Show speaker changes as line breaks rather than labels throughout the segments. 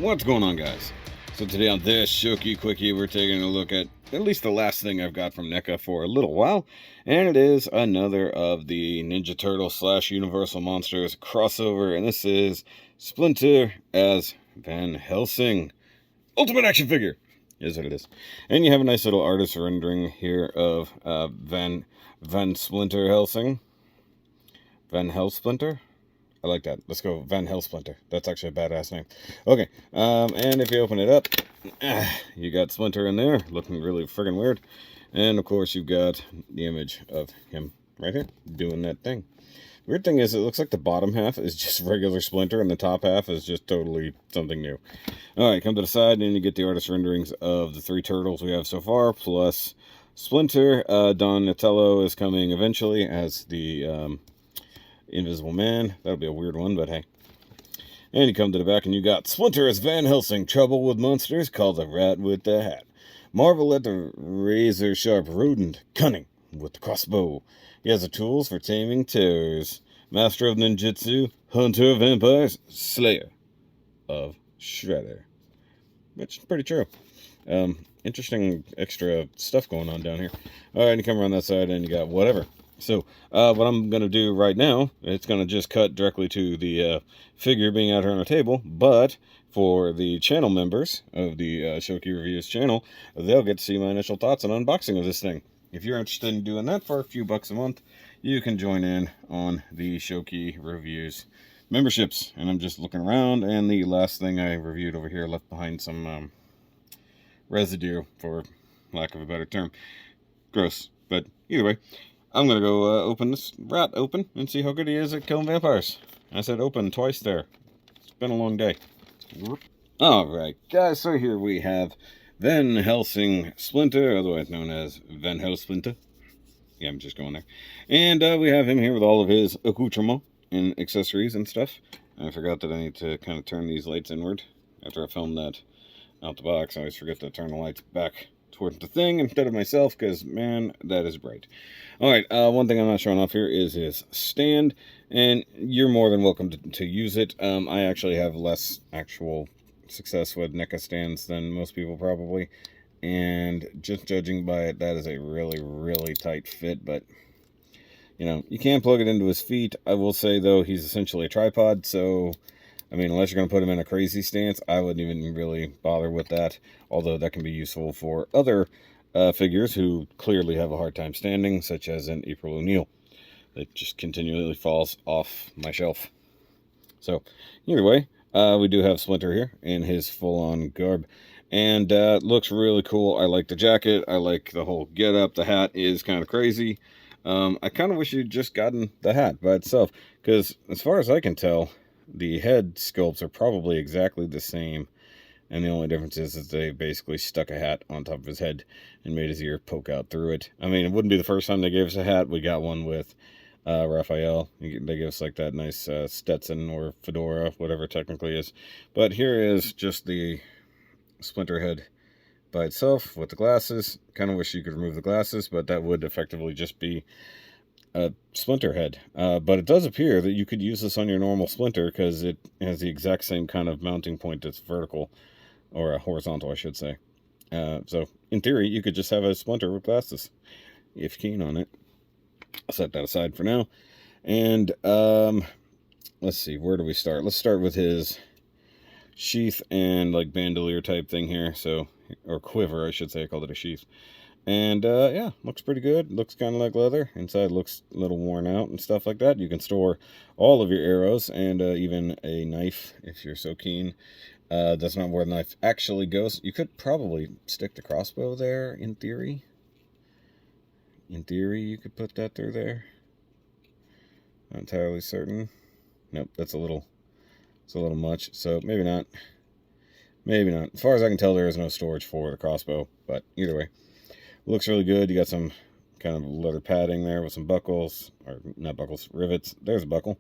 What's going on, guys? So today on this Shoky Quickie, we're taking a look at least the last thing I've got from Neca for a little while, and it is another of the Ninja Turtle / Universal Monsters crossover, and this is Splinter as Van Helsing. Ultimate action figure is what it is. And you have a nice little artist rendering here of Van Splinter Helsing. Van Splinter? I like that. Let's go Van Splinter. That's actually a badass name. Okay, and if you open it up, you got Splinter in there, looking really friggin' weird. And of course, you've got the image of him right here, doing that thing. Weird thing is, it looks like the bottom half is just regular Splinter, and the top half is just totally something new. Alright, come to the side, and you get the artist renderings of the 3 turtles we have so far, plus Splinter. Donatello is coming eventually as the Invisible Man. That'll be a weird one, but hey. And you come to the back and you got Splinter as Van Helsing. Trouble with monsters, called the rat with the hat. Marvel at the razor sharp rodent. Cunning with the crossbow. He has the tools for taming terrors. Master of ninjutsu. Hunter of vampires. Slayer of Shredder. Which is pretty true. Interesting extra stuff going on down here. Alright, you come around that side and you got whatever. So, what I'm going to do right now, it's going to just cut directly to the figure being out here on the table, but for the channel members of the Shoky Reviews channel, they'll get to see my initial thoughts and unboxing of this thing. If you're interested in doing that for a few bucks a month, you can join in on the Shoky Reviews memberships. And I'm just looking around, and the last thing I reviewed over here left behind some residue, for lack of a better term. Gross, but either way. I'm going to go open this rat open and see how good he is at killing vampires. I said open twice there. It's been a long day. Alright, guys, so here we have Van Helsing Splinter, otherwise known as Van Splinter. Yeah, I'm just going there. And we have him here with all of his accoutrements and accessories and stuff. I forgot that I need to kind of turn these lights inward. After I filmed that out the box, I always forget to turn the lights back towards the thing instead of myself, because, man, that is bright. Alright, one thing I'm not showing off here is his stand, and you're more than welcome to use it. I actually have less actual success with Neca stands than most people probably, and just judging by it, that is a really, really tight fit, but, you know, you can plug it into his feet. I will say, though, he's essentially a tripod, so I mean, unless you're going to put him in a crazy stance, I wouldn't even really bother with that, although that can be useful for other figures who clearly have a hard time standing, such as an April O'Neil that just continually falls off my shelf. So, either way, we do have Splinter here in his full-on garb, and looks really cool. I like the jacket. I like the whole get-up. The hat is kind of crazy. I kind of wish you'd just gotten the hat by itself, because as far as I can tell, the head sculpts are probably exactly the same, and the only difference is that they basically stuck a hat on top of his head and made his ear poke out through it. I mean, it wouldn't be the first time they gave us a hat. We got one with Raphael. They gave us like that nice Stetson or fedora, whatever it technically is. But here is just the Splinter head by itself with the glasses. Kind of wish you could remove the glasses, but that would effectively just be a Splinter head. But it does appear that you could use this on your normal Splinter, because it has the exact same kind of mounting point that's vertical, or horizontal, I should say. So, in theory, you could just have a Splinter with glasses, if keen on it. I'll set that aside for now. And, let's see, where do we start? Let's start with his sheath and, like, bandolier type thing here, so, or quiver, I should say. I called it a sheath. And, yeah, looks pretty good. Looks kind of like leather. Inside looks a little worn out and stuff like that. You can store all of your arrows and even a knife if you're so keen. That's not where the knife actually goes. You could probably stick the crossbow there, in theory. In theory, you could put that through there. Not entirely certain. Nope, it's a little much. So, maybe not. Maybe not. As far as I can tell, there is no storage for the crossbow. But, either way. Looks really good. You got some kind of leather padding there with some buckles, or not buckles, rivets. There's a buckle.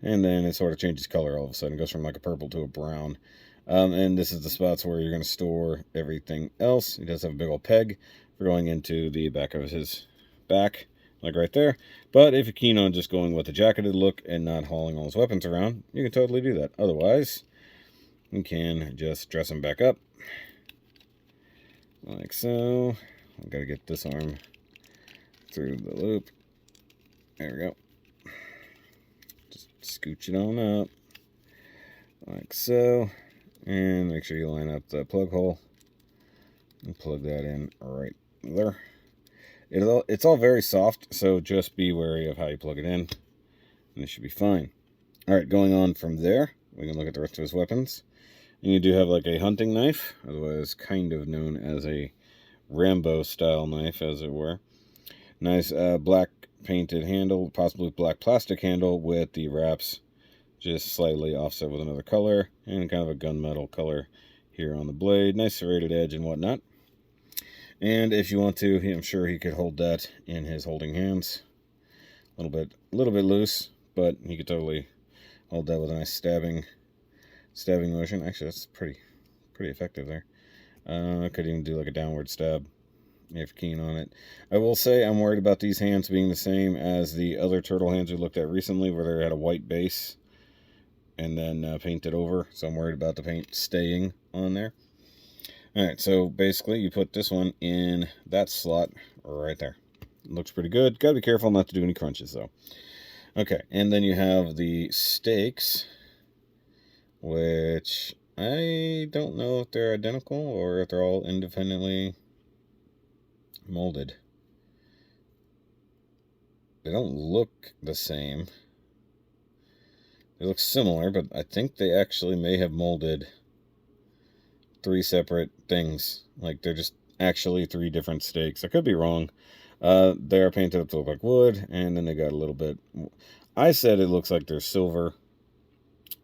And then it sort of changes color all of a sudden. It goes from like a purple to a brown. And this is the spots where you're going to store everything else. He does have a big old peg for going into the back of his back, like right there. But if you're keen on just going with a jacketed look and not hauling all his weapons around, you can totally do that. Otherwise, you can just dress them back up. Like so. I've got to get this arm through the loop. There we go. Just scooch it on up. Like so. And make sure you line up the plug hole. And plug that in right there. It's all very soft, so just be wary of how you plug it in. And it should be fine. Alright, going on from there, we can look at the rest of his weapons. And you do have like a hunting knife, otherwise kind of known as a Rambo-style knife, as it were. Nice black painted handle, possibly black plastic handle with the wraps just slightly offset with another color, and kind of a gunmetal color here on the blade. Nice serrated edge and whatnot. And if you want to, I'm sure he could hold that in his holding hands. A little bit loose, but he could totally hold that with a nice stabbing motion. Actually, that's pretty effective there. I could even do like a downward stab if you're keen on it. I will say I'm worried about these hands being the same as the other turtle hands we looked at recently, where they had a white base and then painted over. So I'm worried about the paint staying on there. Alright, so basically you put this one in that slot right there. Looks pretty good. Gotta be careful not to do any crunches though. Okay, and then you have the stakes, which I don't know if they're identical or if they're all independently molded. They don't look the same. They look similar, but I think they actually may have molded 3 separate things. Like they're just actually 3 different stakes. I could be wrong. They are painted up to look like wood, and then they got a little bit... I said it looks like there's silver,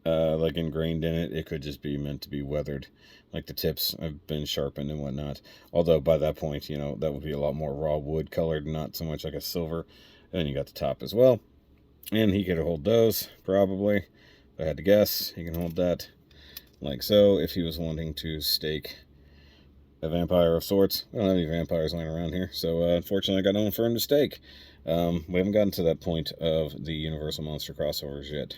like ingrained in it. It could just be meant to be weathered. Like the tips have been sharpened and whatnot. Although by that point, you know, that would be a lot more raw wood colored, not so much like a silver. And then you got the top as well. And he could hold those, probably. If I had to guess, he can hold that like so. If he was wanting to stake a vampire of sorts. We don't have any vampires laying around here, so unfortunately I got no one for him to stake. We haven't gotten to that point of the Universal Monster crossovers yet.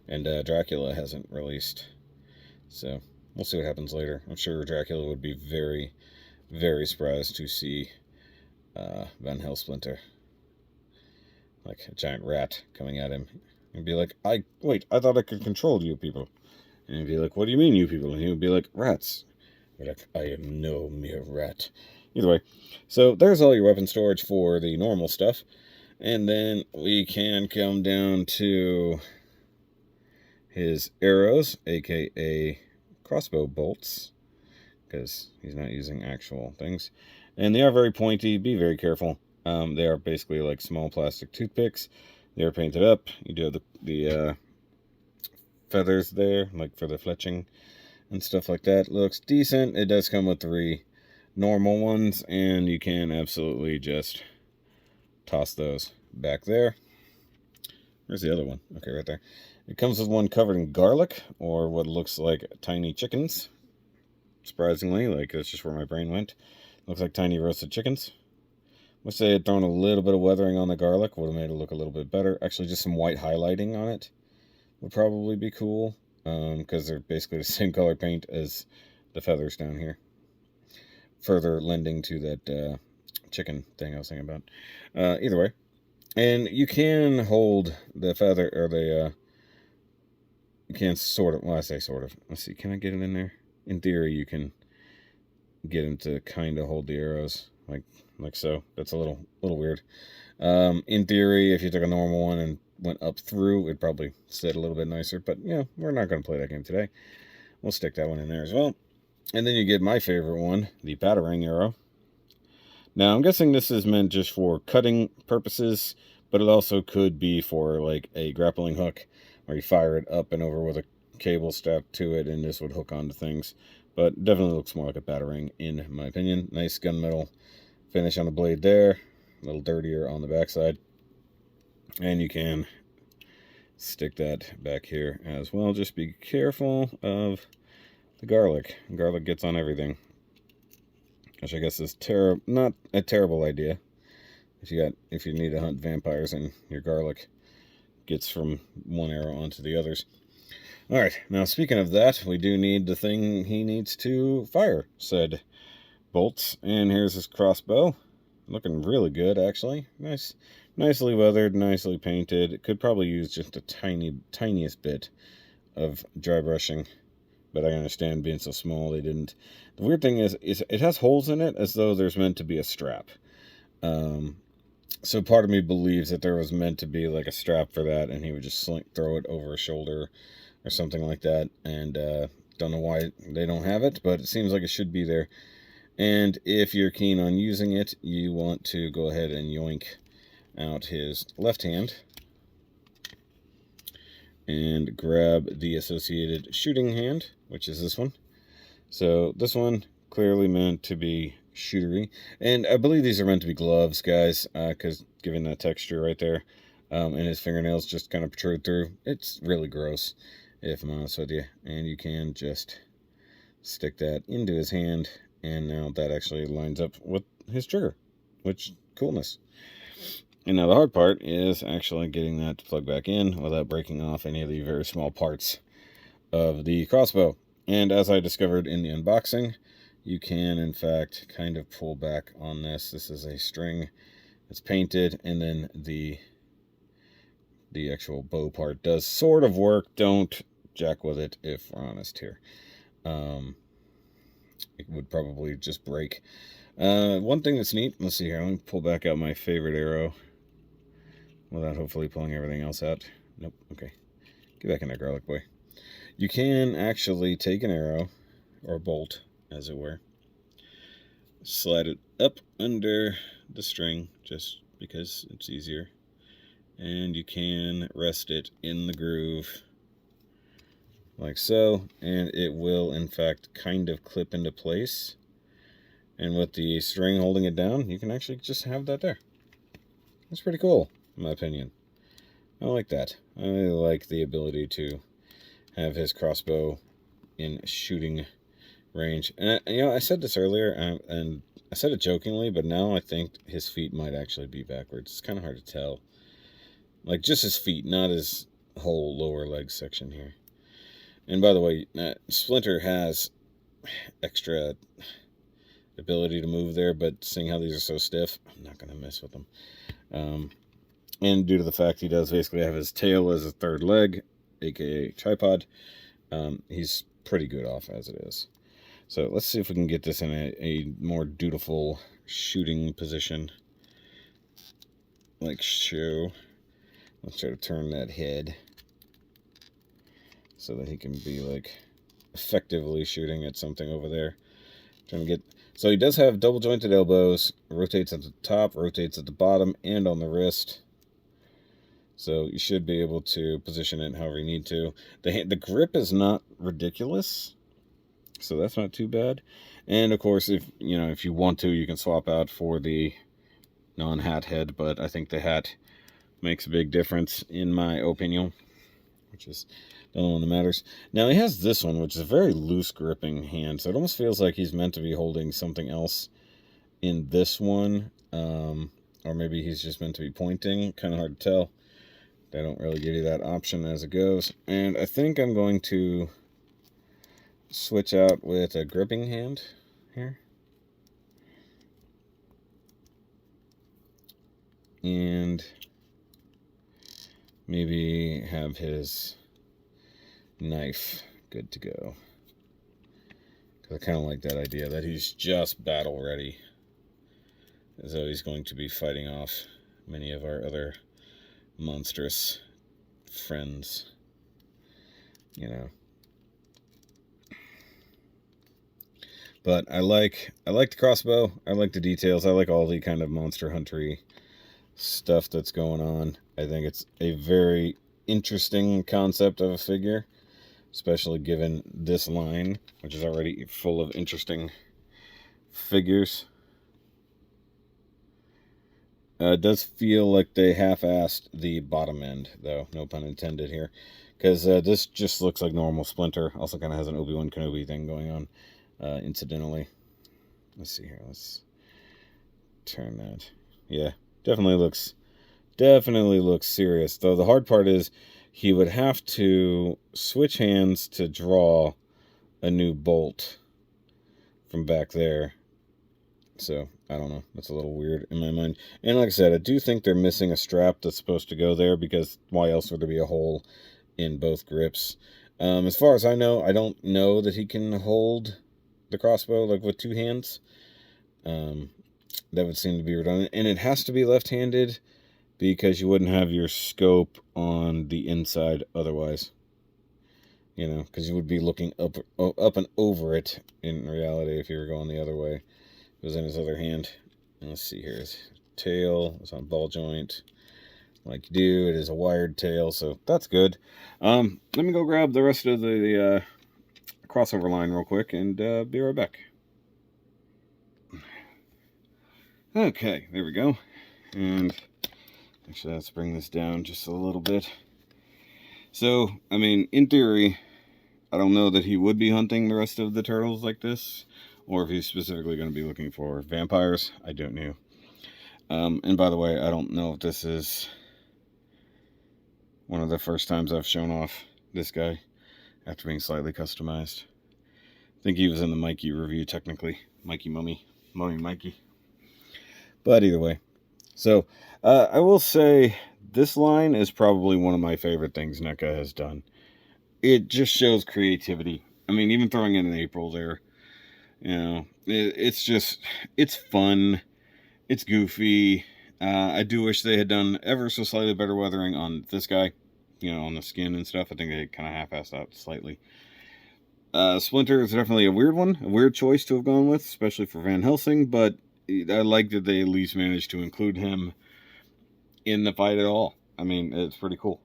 And Dracula hasn't released. So we'll see what happens later. I'm sure Dracula would be very, very surprised to see Van Hell Splinter. Like a giant rat coming at him. And be like, wait, I thought I could control you people. And he'd be like, what do you mean you people? And he would be like, rats. Like, I am no mere rat. Either way, so there's all your weapon storage for the normal stuff. And then we can come down to his arrows, aka crossbow bolts, because he's not using actual things. And they are very pointy. Be very careful. They are basically like small plastic toothpicks. They are painted up. You do have the feathers there, like for the fletching and stuff like that. Looks decent. It does come with 3 normal ones, and you can absolutely just toss those back there. Where's the other one? Okay, right there. It comes with one covered in garlic, or what looks like tiny chickens. Surprisingly, like that's just where my brain went. Looks like tiny roasted chickens. Wish they had thrown a little bit of weathering on the garlic. Would have made it look a little bit better. Actually, just some white highlighting on it would probably be cool. Because they're basically the same color paint as the feathers down here. Further lending to that chicken thing I was thinking about. Either way. And you can hold the feather, or the... you can sort of... Well, I say sort of. Let's see, can I get it in there? In theory, you can get him to kind of hold the arrows. Like so. That's a little weird. In theory, if you took a normal one and went up through, it'd probably sit a little bit nicer, but yeah, we're not going to play that game today. We'll stick that one in there as well. And then you get my favorite one, the batarang arrow. Now, I'm guessing this is meant just for cutting purposes, but it also could be for like a grappling hook, where you fire it up and over with a cable strapped to it, and this would hook onto things. But definitely looks more like a batarang, in my opinion. Nice gunmetal finish on the blade there. A little dirtier on the backside. And you can stick that back here as well. Just be careful of the garlic. Garlic gets on everything. Which I guess is not a terrible idea. If you need to hunt vampires and your garlic gets from one arrow onto the others. All right, now speaking of that, we do need the thing he needs to fire said bolts, and here's his crossbow. Looking really good, actually. Nicely weathered, nicely painted. It could probably use just a tiniest bit of dry brushing, but I understand being so small they didn't. The weird thing is it has holes in it as though there's meant to be a strap. So part of me believes that there was meant to be like a strap for that, and he would just throw it over his shoulder or something like that. And don't know why they don't have it, but it seems like it should be there. And if you're keen on using it, you want to go ahead and yoink out his left hand and grab the associated shooting hand, which is this one. So this one clearly meant to be shootery, and I believe these are meant to be gloves, guys, because given that texture right there, and his fingernails just kind of protrude through, it's really gross, if I'm honest with you. And you can just stick that into his hand, and now that actually lines up with his trigger, which coolness. And now the hard part is actually getting that to plug back in without breaking off any of the very small parts of the crossbow. And as I discovered in the unboxing, you can in fact kind of pull back on this. This is a string that's painted, and then the actual bow part does sort of work. Don't jack with it if we're honest here. It would probably just break. One thing that's neat, let's see here, let me pull back out my favorite arrow without hopefully pulling everything else out. Nope, okay. Get back in there, garlic boy. You can actually take an arrow, or bolt, as it were, slide it up under the string, just because it's easier, and you can rest it in the groove, like so, and it will, in fact, kind of clip into place. And with the string holding it down, you can actually just have that there. That's pretty cool, in my opinion. I like that. I like the ability to have his crossbow in shooting range. And I said this earlier, and I said it jokingly, but now I think his feet might actually be backwards. It's kind of hard to tell. Like, just his feet, not his whole lower leg section here. And by the way, Splinter has extra ability to move there, but seeing how these are so stiff, I'm not going to mess with them. And due to the fact he does basically have his tail as a third leg, aka tripod, he's pretty good off as it is. So let's see if we can get this in a more dutiful shooting position. Like so. Let's try to turn that head so that he can be like effectively shooting at something over there. Trying to get, so he does have double jointed elbows, rotates at the top, rotates at the bottom, and on the wrist. So you should be able to position it however you need to. The grip is not ridiculous, so that's not too bad. And of course, if you want to, you can swap out for the non-hat head, but I think the hat makes a big difference in my opinion, which is the only one that matters. Now he has this one, which is a very loose gripping hand, so it almost feels like he's meant to be holding something else in this one, or maybe he's just meant to be pointing. Kind of hard to tell. They don't really give you that option as it goes. And I think I'm going to switch out with a gripping hand here. And maybe have his knife good to go. Because I kind of like that idea that he's just battle ready, as though he's going to be fighting off many of our other monstrous friends, But I like the crossbow. I like the details. I like all the kind of monster huntery stuff that's going on. I think it's a very interesting concept of a figure, especially given this line, which is already full of interesting figures. It does feel like they half-assed the bottom end, though, no pun intended here, because this just looks like normal Splinter. Also kind of has an Obi-Wan Kenobi thing going on, incidentally. Let's see here. Let's turn that. Yeah, definitely looks serious. Though the hard part is he would have to switch hands to draw a new bolt from back there. So, I don't know. That's a little weird in my mind. And like I said, I do think they're missing a strap that's supposed to go there, because why else would there be a hole in both grips? As far as I don't know that he can hold the crossbow like with two hands. That would seem to be redundant. And it has to be left-handed, because you wouldn't have your scope on the inside otherwise. You know, because you would be looking up and over it in reality if you were going the other way. It was in his other hand. And let's see here. His tail is on ball joint. Like you do, it is a wired tail, so that's good. Let me go grab the rest of the crossover line real quick and be right back. Okay, there we go. And actually, let's bring this down just a little bit. So, I mean, in theory, I don't know that he would be hunting the rest of the turtles like this, or if he's specifically going to be looking for vampires. I don't know. And by the way, I don't know if this is one of the first times I've shown off this guy after being slightly customized. I think he was in the Mikey review, technically. Mikey Mummy Mikey. But either way. So, I will say this line is probably one of my favorite things Neca has done. It just shows creativity. I mean, even throwing in an April there, you know, it's fun. It's goofy. I do wish they had done ever so slightly better weathering on this guy, you know, on the skin and stuff. I think they kind of half-assed out slightly. Splinter is definitely a weird one, a weird choice to have gone with, especially for Van Helsing, but I like that they at least managed to include him in the fight at all. I mean, it's pretty cool.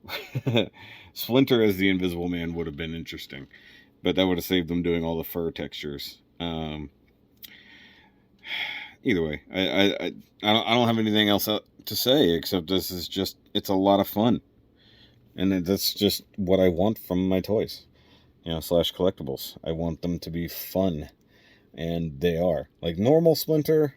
Splinter as the Invisible Man would have been interesting, but that would have saved them doing all the fur textures. Either way, I don't have anything else to say except this is just, it's a lot of fun, and that's just what I want from my toys, you know, slash collectibles. I want them to be fun, and they are. Like, normal Splinter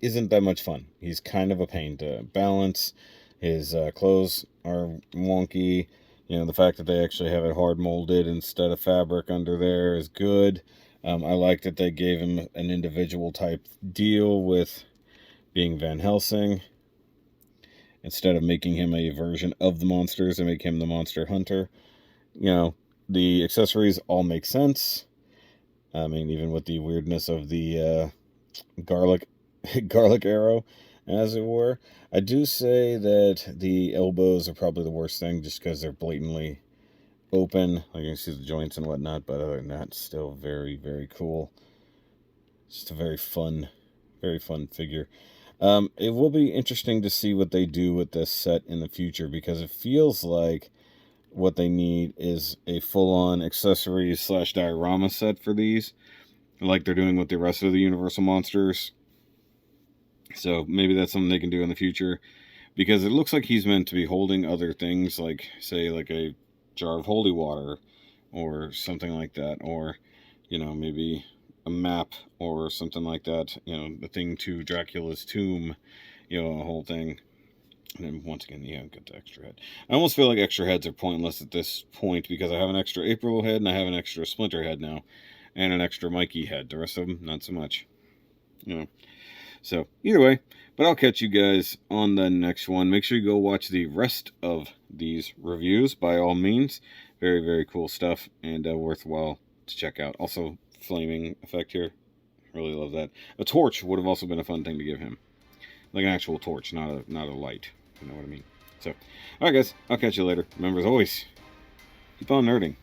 isn't that much fun. He's kind of a pain to balance. His clothes are wonky. You know, the fact that they actually have it hard molded instead of fabric under there is good. I like that they gave him an individual type deal with being Van Helsing. Instead of making him a version of the monsters, they make him the monster hunter. You know, the accessories all make sense. I mean, even with the weirdness of the garlic arrow, as it were. I do say that the elbows are probably the worst thing, just because they're blatantly open. Like, you can see the joints and whatnot, but other than that, still very, very cool. Just a very fun figure. It will be interesting to see what they do with this set in the future, because it feels like what they need is a full-on accessories slash diorama set for these, like they're doing with the rest of the Universal monsters. So maybe that's something they can do in the future, because it looks like he's meant to be holding other things, like, say, like a jar of holy water or something like that, or, you know, maybe a map or something like that, you know, the thing to Dracula's tomb, you know, a whole thing. And then once again, yeah, get the extra head. I almost feel like extra heads are pointless at this point, because I have an extra April head and I have an extra Splinter head now, and an extra Mikey head. The rest of them, not so much, you know. So, either way, but I'll catch you guys on the next one. Make sure you go watch the rest of these reviews, by all means. Very, very cool stuff, and worthwhile to check out. Also, flaming effect here. Really love that. A torch would have also been a fun thing to give him. Like an actual torch, not a light. You know what I mean? So, alright guys, I'll catch you later. Remember, as always, keep on nerding.